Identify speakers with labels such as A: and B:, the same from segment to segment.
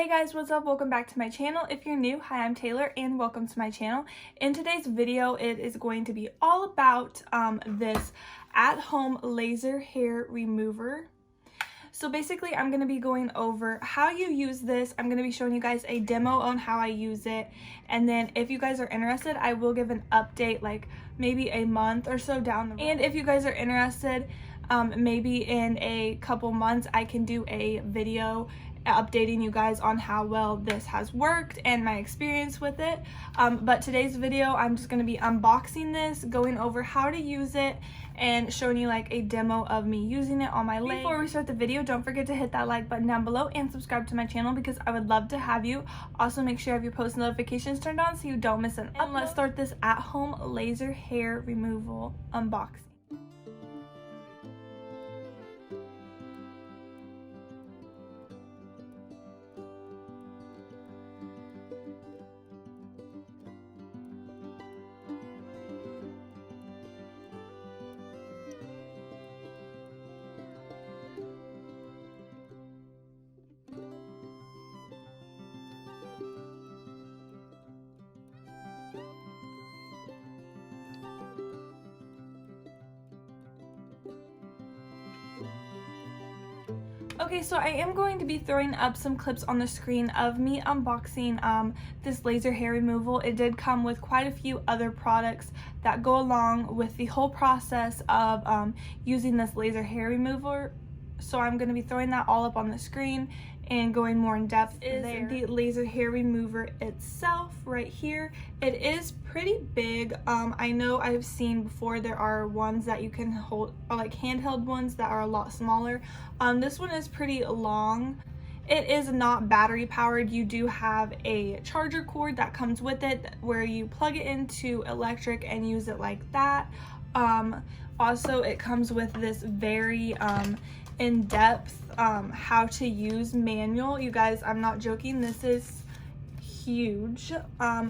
A: Hey guys, what's up? Welcome back to my channel. If you're new, hi, I'm Taylor and welcome to my channel. In today's video, it is going to be all about this at-home laser hair remover. So basically, I'm going to be going over how you use this. I'm going to be showing you guys a demo on how I use it. And then if you guys are interested, I will give an update like maybe a month or so down the road. And if you guys are interested, maybe in a couple months, I can do a video updating you guys on how well this has worked and my experience with it. But today's video, I'm just going to be unboxing this, going over how to use it, and showing you like a demo of me using it on my leg. Before we start the video, don't forget to hit that like button down below and subscribe to my channel because I would love to have you. Also, make sure you have your post notifications turned on so you don't miss an upload. And let's start this at-home laser hair removal unboxing. Okay, so I am going to be throwing up some clips on the screen of me unboxing this laser hair removal. It did come with quite a few other products that go along with the whole process of using this laser hair remover. So I'm going to be throwing that all up on the screen and going more in depth. Is the laser hair remover itself right here. It is pretty big. I know I've seen before there are ones that you can hold, or like handheld ones that are a lot smaller. This one is pretty long. It is not battery powered. You do have a charger cord that comes with it where you plug it into electric and use it like that. Also, it comes with this very in-depth how to use manual. You guys, I'm not joking, this is huge.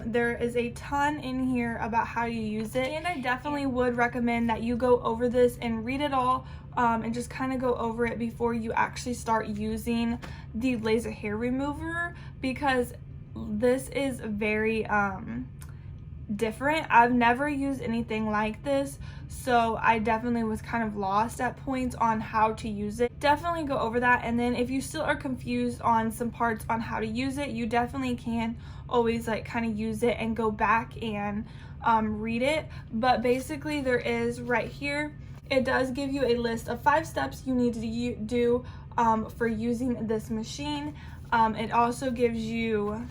A: There is a ton in here about how you use it, and I definitely would recommend that you go over this and read it all and just kind of go over it before you actually start using the laser hair remover, because this is very different. I've never used anything like this, so I definitely was kind of lost at points on how to use it. Definitely go over that, and then if you still are confused on some parts on how to use it, you definitely can always like kind of use it and go back and read it. But basically, there is right here, it does give you a list of 5 steps you need to do for using this machine. It also gives you,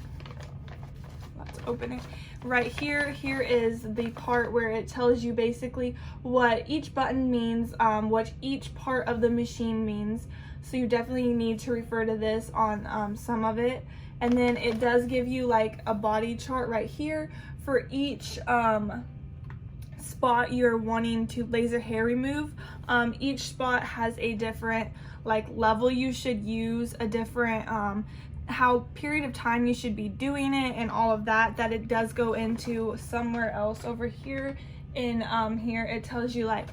A: let's open it. Right here is the part where it tells you basically what each button means, what each part of the machine means. So you definitely need to refer to this on some of it. And then it does give you like a body chart right here for each spot you're wanting to laser hair remove. Each spot has a different like level you should use, a different how period of time you should be doing it, and all of that it does go into somewhere else over here. In here it tells you like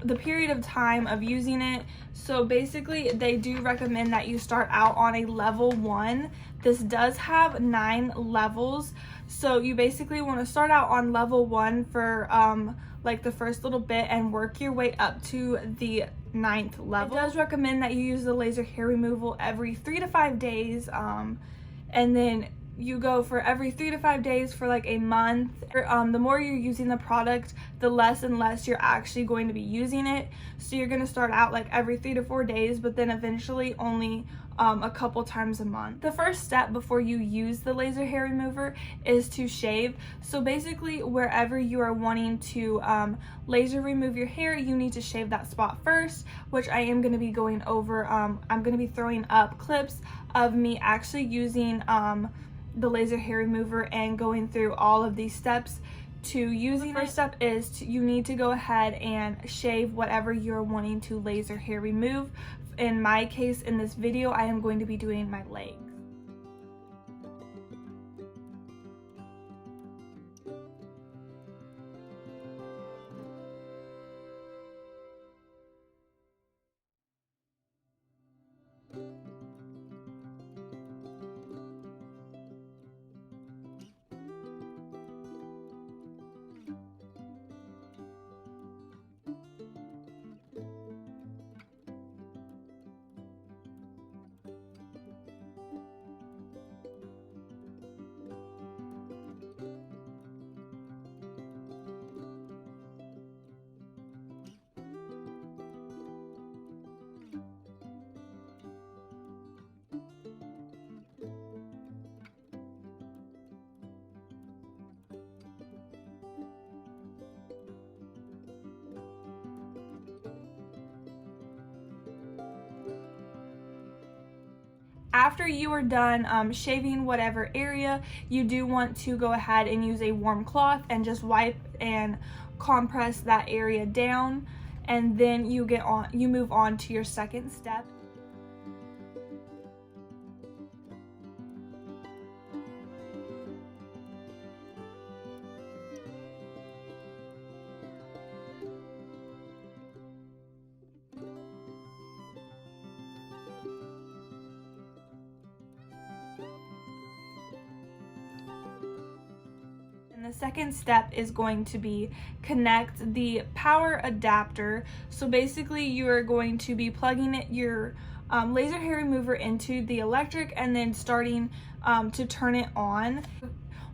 A: the period of time of using it. So basically they do recommend that you start out on a level 1. This does have 9 levels, so you basically want to start out on level 1 for like the first little bit and work your way up to the 9th level. It does recommend that you use the laser hair removal every 3 to 5 days, and then you go for every 3 to 5 days for like a month. The more you're using the product, the less and less you're actually going to be using it. So you're going to start out like every 3 to 4 days, but then eventually only a couple times a month. The first step before you use the laser hair remover is to shave. So basically wherever you are wanting to laser remove your hair, you need to shave that spot first, which I am going to be going over. I'm going to be throwing up clips of me actually using the laser hair remover and going through all of these steps to using it. The first step is you need to go ahead and shave whatever you're wanting to laser hair remove. In my case, in this video, I am going to be doing my legs. After you are done shaving whatever area, you do want to go ahead and use a warm cloth and just wipe and compress that area down, and then you move on to your second step. And the second step is going to be connect the power adapter. So basically you are going to be plugging your laser hair remover into the electric and then starting to turn it on.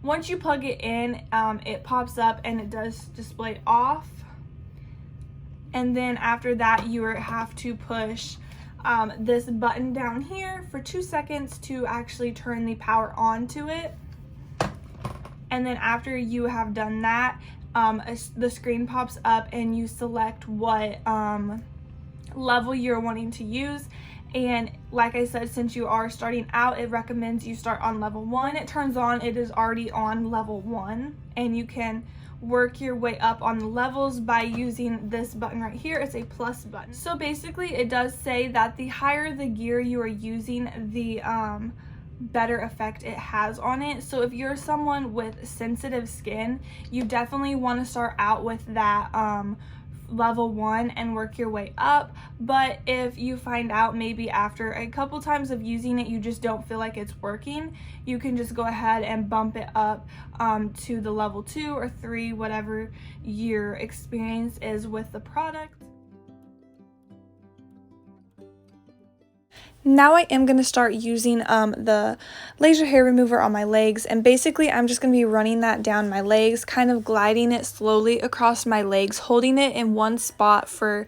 A: Once you plug it in, it pops up and it does display off. And then after that, you have to push this button down here for 2 seconds to actually turn the power on to it. And then after you have done that, the screen pops up and you select what level you're wanting to use. And like I said, since you are starting out, it recommends you start on level 1. When it turns on, it is already on level 1, and you can work your way up on the levels by using this button right here. It's a plus button. So basically it does say that the higher the gear you are using, the better effect it has on it. So if you're someone with sensitive skin, you definitely want to start out with that level 1 and work your way up. But if you find out maybe after a couple times of using it you just don't feel like it's working, you can just go ahead and bump it up to the level 2 or 3, whatever your experience is with the product. Now I am going to start using the laser hair remover on my legs, and basically I'm just going to be running that down my legs, kind of gliding it slowly across my legs, holding it in one spot for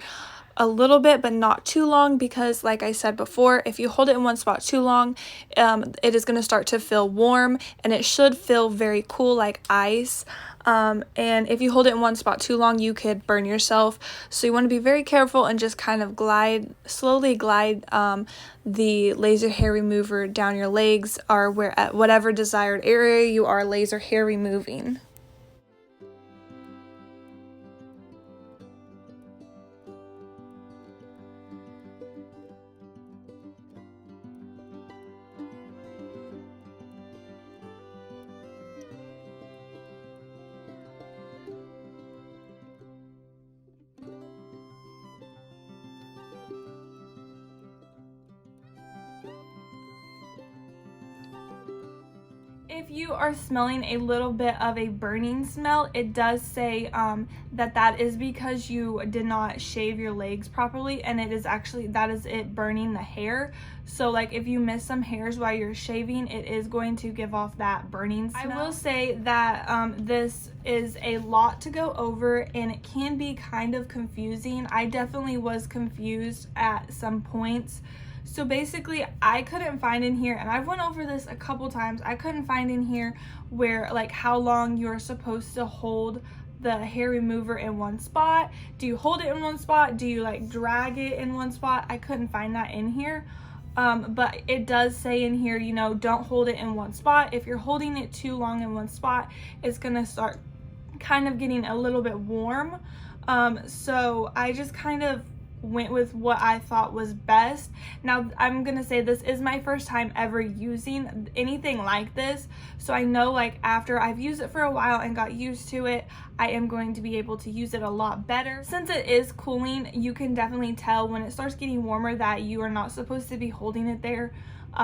A: a little bit but not too long, because like I said before, if you hold it in one spot too long, it is going to start to feel warm, and it should feel very cool like ice. And if you hold it in one spot too long, you could burn yourself. So you want to be very careful and just kind of slowly glide the laser hair remover down your legs, or at whatever desired area you are laser hair removing. If you are smelling a little bit of a burning smell, it does say that is because you did not shave your legs properly, and it is actually, that is it burning the hair. So like if you miss some hairs while you're shaving, it is going to give off that burning smell. I will say that this is a lot to go over, and it can be kind of confusing. I definitely was confused at some points. So basically I couldn't find in here, and I've went over this a couple times, I couldn't find in here where like how long you're supposed to hold the hair remover in one spot. Do you hold it in one spot? Do you like drag it in one spot? I couldn't find that in here. But it does say in here, you know, don't hold it in one spot. If you're holding it too long in one spot, it's gonna start kind of getting a little bit warm. So I just kind of went with what I thought was best. Now I'm gonna say this is my first time ever using anything like this, so I know like after I've used it for a while and got used to it, I am going to be able to use it a lot better. Since it is cooling, you can definitely tell when it starts getting warmer that you are not supposed to be holding it there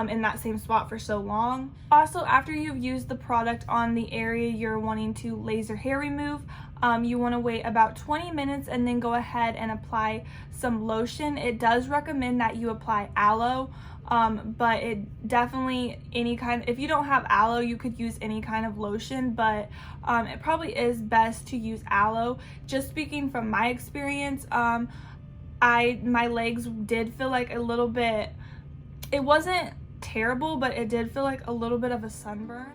A: in that same spot for so long. Also, after you've used the product on the area you're wanting to laser hair remove, you want to wait about 20 minutes and then go ahead and apply some lotion. It does recommend that you apply aloe, but it definitely, if you don't have aloe, you could use any kind of lotion, but it probably is best to use aloe. Just speaking from my experience, my legs did feel like a little bit, it wasn't terrible, but it did feel like a little bit of a sunburn.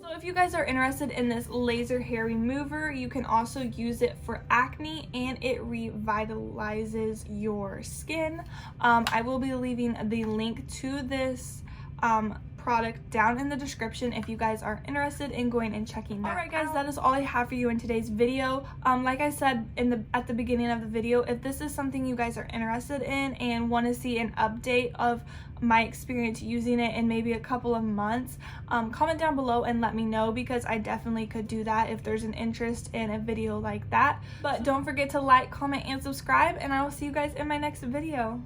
A: So if you guys are interested in this laser hair remover, you can also use it for acne and it revitalizes your skin. I will be leaving the link to this product down in the description if you guys are interested in going and checking that out. Alright guys, that is all I have for you in today's video. Like I said at the beginning of the video, if this is something you guys are interested in and want to see an update of my experience using it in maybe a couple of months, comment down below and let me know, because I definitely could do that if there's an interest in a video like that. But don't forget to like, comment, and subscribe, and I will see you guys in my next video.